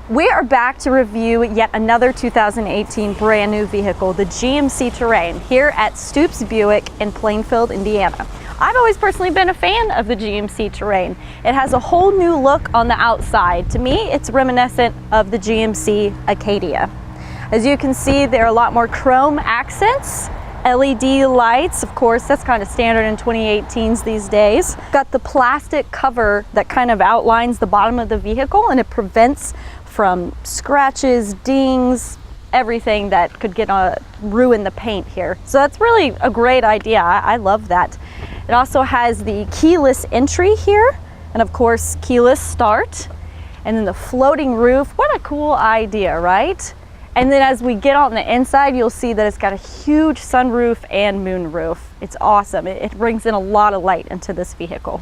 We are back to review yet another 2018 brand new vehicle, the GMC Terrain, here at Stoops Buick in Plainfield, Indiana. I've always personally been a fan of the GMC Terrain. It has a whole new look on the outside. To me, it's reminiscent of the GMC Acacia. As you can see, there are a lot more chrome accents, LED lights, of course, that's kind of standard in 2018s these days. Got the plastic cover that kind of outlines the bottom of the vehicle, and it prevents from scratches, dings, everything that could ruin the paint here. So that's really a great idea. I love that. It also has the keyless entry here, and of course, keyless start. And then the floating roof. What a cool idea, right? And then as we get on the inside, you'll see that it's got a huge sunroof and moonroof. It's awesome. It brings in a lot of light into this vehicle.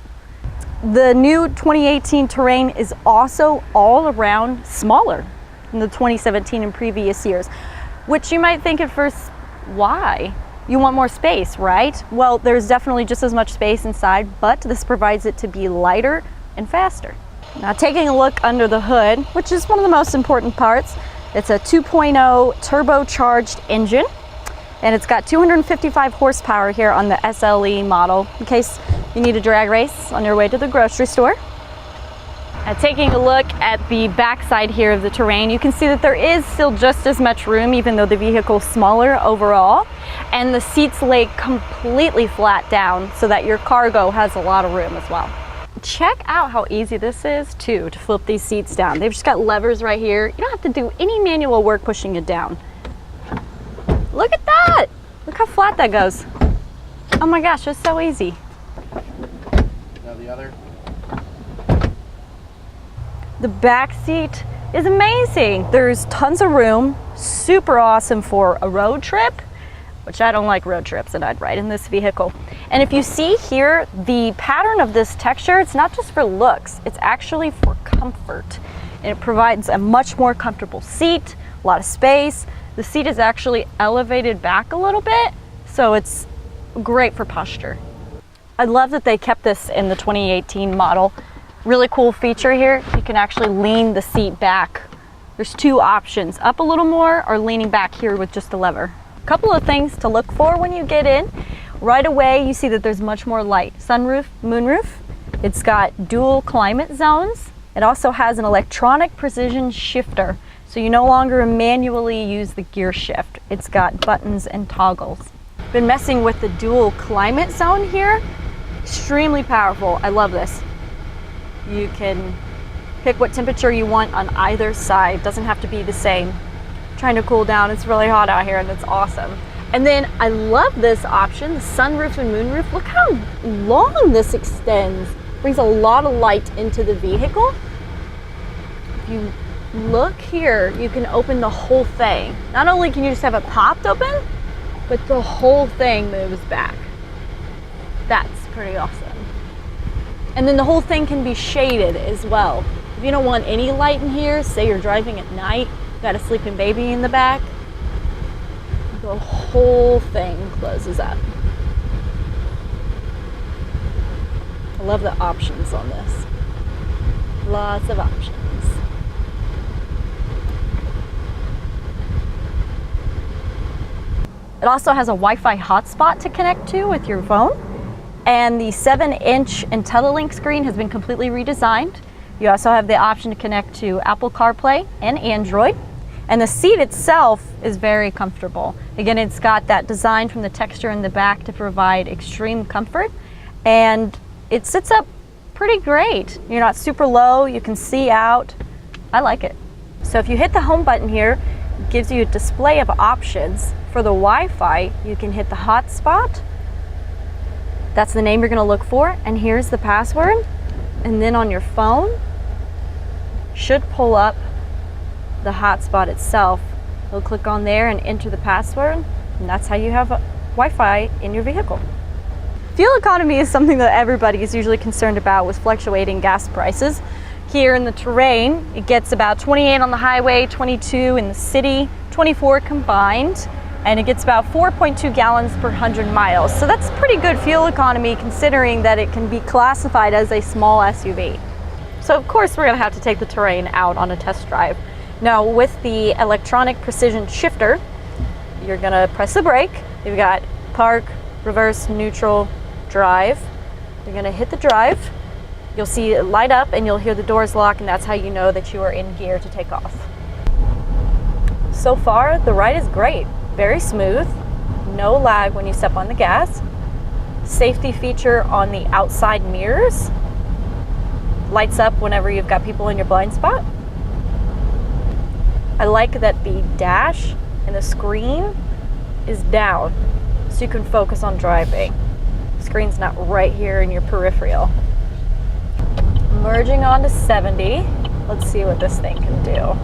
The new 2018 Terrain is also all around smaller than the 2017 and previous years, which you might think at first, why? You want more space, right? Well, there's definitely just as much space inside, but this provides it to be lighter and faster. Now, taking a look under the hood, which is one of the most important parts, it's a 2.0 turbocharged engine, and it's got 255 horsepower here on the SLE model, in case you need a drag race on your way to the grocery store. Taking a look at the backside here of the Terrain, you can see that there is still just as much room, even though the vehicle's smaller overall, and the seats lay completely flat down so that your cargo has a lot of room as well. Check out how easy this is too to flip these seats down. They've just got levers right here. You don't have to do any manual work pushing it down. Look at that! Look how flat that goes. Oh my gosh, it's so easy. Now the other. The back seat is amazing. There's tons of room, super awesome for a road trip, which I don't like road trips, and I'd ride in this vehicle. And if you see here, the pattern of this texture, it's not just for looks, it's actually for comfort. And it provides a much more comfortable seat, a lot of space. The seat is actually elevated back a little bit, so it's great for posture. I love that they kept this in the 2018 model. Really cool feature here, you can actually lean the seat back. There's two options, up a little more or leaning back here with just a lever. Couple of things to look for when you get in. Right away, you see that there's much more light. Sunroof, moonroof. It's got dual climate zones. It also has an electronic precision shifter, so you no longer manually use the gear shift. It's got buttons and toggles. Been messing with the dual climate zone here. Extremely powerful. I love this. You can pick what temperature you want on either side. Doesn't have to be the same. Trying to cool down, it's really hot out here and it's awesome. And then I love this option, the sunroof and moonroof. Look how long this extends. Brings a lot of light into the vehicle. If you look here, you can open the whole thing. Not only can you just have it popped open, but the whole thing moves back. That's pretty awesome. And then the whole thing can be shaded as well. If you don't want any light in here, say you're driving at night, got a sleeping baby in the back, the whole thing closes up. I love the options on this. Lots of options. It also has a Wi-Fi hotspot to connect to with your phone, and the 7-inch IntelliLink screen has been completely redesigned. You also have the option to connect to Apple CarPlay and Android. And the seat itself is very comfortable. Again, it's got that design from the texture in the back to provide extreme comfort. And it sits up pretty great. You're not super low, you can see out. I like it. So if you hit the home button here, it gives you a display of options. For the Wi-Fi, you can hit the hotspot. That's the name you're gonna look for, and here's the password. And then on your phone, should pull up the hotspot itself. You'll click on there and enter the password, and that's how you have Wi-Fi in your vehicle. Fuel economy is something that everybody is usually concerned about with fluctuating gas prices. Here in the Terrain, it gets about 28 on the highway, 22 in the city, 24 combined, and it gets about 4.2 gallons per 100 miles. So that's pretty good fuel economy considering that it can be classified as a small SUV. So of course we're gonna have to take the Terrain out on a test drive. Now with the electronic precision shifter, you're gonna press the brake. You've got park, reverse, neutral, drive. You're gonna hit the drive. You'll see it light up and you'll hear the doors lock, and that's how you know that you are in gear to take off. So far, the ride is great. Very smooth, no lag when you step on the gas. Safety feature on the outside mirrors. Lights up whenever you've got people in your blind spot. I like that the dash and the screen is down so you can focus on driving. The screen's not right here in your peripheral. Merging onto 70. Let's see what this thing can do.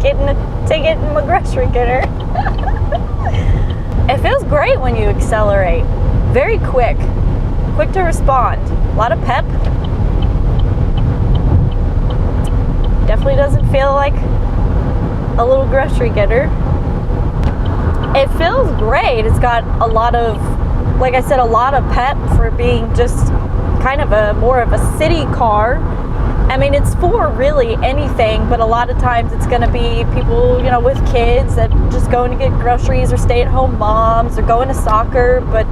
Getting a ticket in my grocery getter. It feels great when you accelerate. Very quick to respond. A lot of pep. Definitely doesn't feel like a little grocery getter. It feels great. It's got a lot of, like I said, a lot of pep for being just kind of a more of a city car. I mean, it's for really anything, but a lot of times it's going to be people, you know, with kids that just going to get groceries, or stay-at-home moms, or going to soccer, but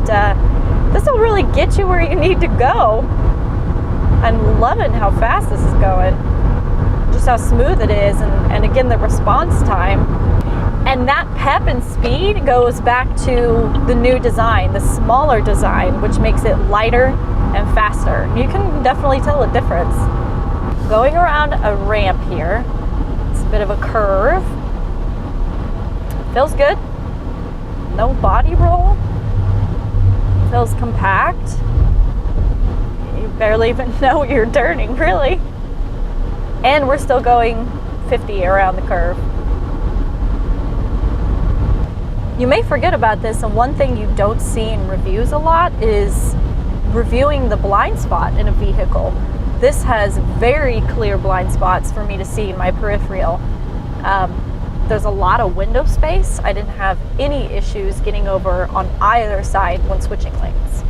this will really get you where you need to go. I'm loving how fast this is going, just how smooth it is, and again, the response time. And that pep and speed goes back to the new design, the smaller design, which makes it lighter and faster. You can definitely tell a difference. Going around a ramp here, it's a bit of a curve. Feels good. No body roll. Feels compact. You barely even know you're turning, really. And we're still going 50 around the curve. You may forget about this, and one thing you don't see in reviews a lot is reviewing the blind spot in a vehicle. This has very clear blind spots for me to see in my peripheral. There's a lot of window space. I didn't have any issues getting over on either side when switching lanes.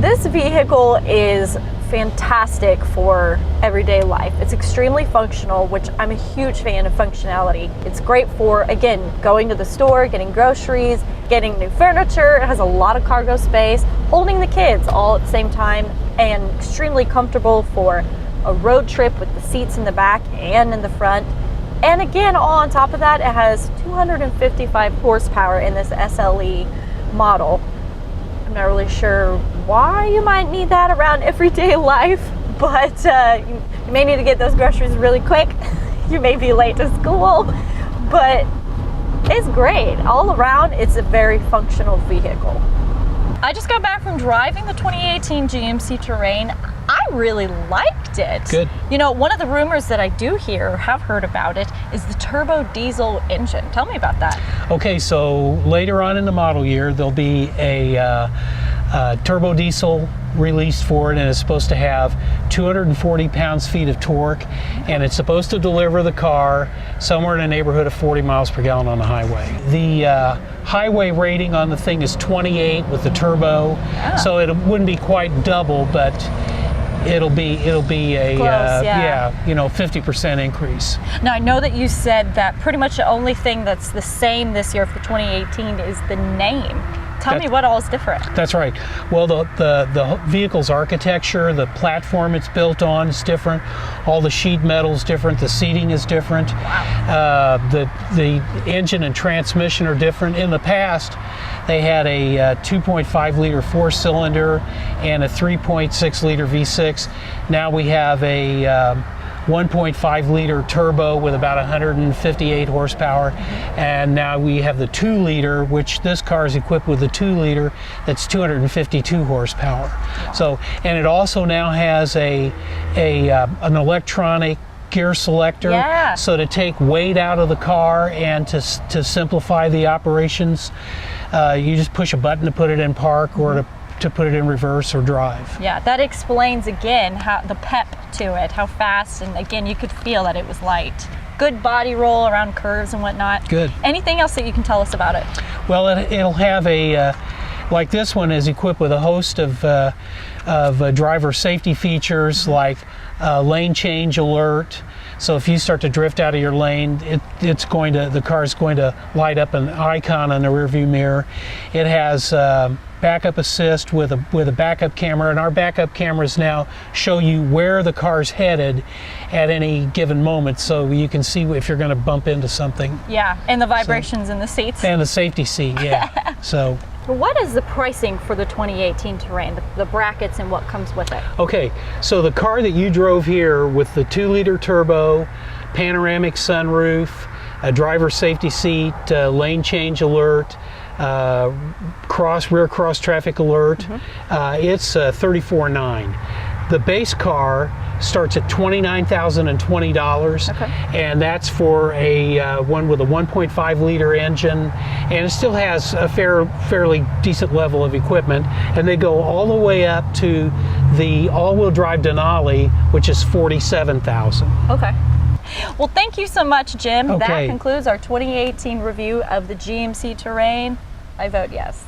This vehicle is fantastic for everyday life. It's extremely functional, which I'm a huge fan of functionality. It's great for, again, going to the store, getting groceries, getting new furniture. It has a lot of cargo space, holding the kids all at the same time, and extremely comfortable for a road trip with the seats in the back and in the front. And again, all on top of that, it has 255 horsepower in this SLE model. I'm not really sure why you might need that around everyday life, but you may need to get those groceries really quick. You may be late to school, but it's great. All around, it's a very functional vehicle. I just got back from driving the 2018 GMC Terrain. I really liked it. Good. You know, one of the rumors that I do hear, or have heard about it, is the turbo diesel engine. Tell me about that. Okay, so later on in the model year, there'll be a turbo diesel released for it, and it's supposed to have 240 pounds-feet of torque, and it's supposed to deliver the car somewhere in the neighborhood of 40 miles per gallon on the highway. The highway rating on the thing is 28 with the turbo, so it wouldn't be quite double, but it'll be a Close, yeah, you know, 50% increase. Now, I know that you said that pretty much the only thing that's the same this year for 2018 is the name. Tell me what all is different. That's right. Well, the vehicle's architecture, the platform it's built on is different. All the sheet metal's different. The seating is different. Wow. The engine and transmission are different. In the past, they had a 2.5 liter 4-cylinder and a 3.6 liter V6. Now we have a 1.5 liter turbo with about 158 horsepower, and now we have the 2 liter, which this car is equipped with a 2 liter that's 252 horsepower. So, and it also now has an electronic gear selector, so to take weight out of the car and to simplify the operations, you just push a button to put it in park or to put it in reverse or drive. Yeah, that explains again how the pep to it, how fast, and again, you could feel that it was light. good body roll around curves and whatnot. Good. Anything else that you can tell us about it? Well, it'll have a, like this one is equipped with a host of driver safety features like lane change alert. So if you start to drift out of your lane, the car's going to light up an icon on the rearview mirror. It has backup assist with a backup camera, and our backup cameras now show you where the car's headed at any given moment, so you can see if you're going to bump into something. Yeah, and the vibrations in the seats. And the safety seat, yeah. So. What is the pricing for the 2018 Terrain, the brackets and what comes with it? Okay, so the car that you drove here with the 2-liter turbo, panoramic sunroof, a driver safety seat, lane change alert, rear cross traffic alert, it's $34,900. The base car starts at $29,020, and that's for a one with a 1.5 liter engine, and it still has a fairly decent level of equipment, and they go all the way up to the all-wheel drive Denali, which is $47,000. Okay. Well, thank you so much, Jim. Okay. That concludes our 2018 review of the GMC Terrain. I vote yes.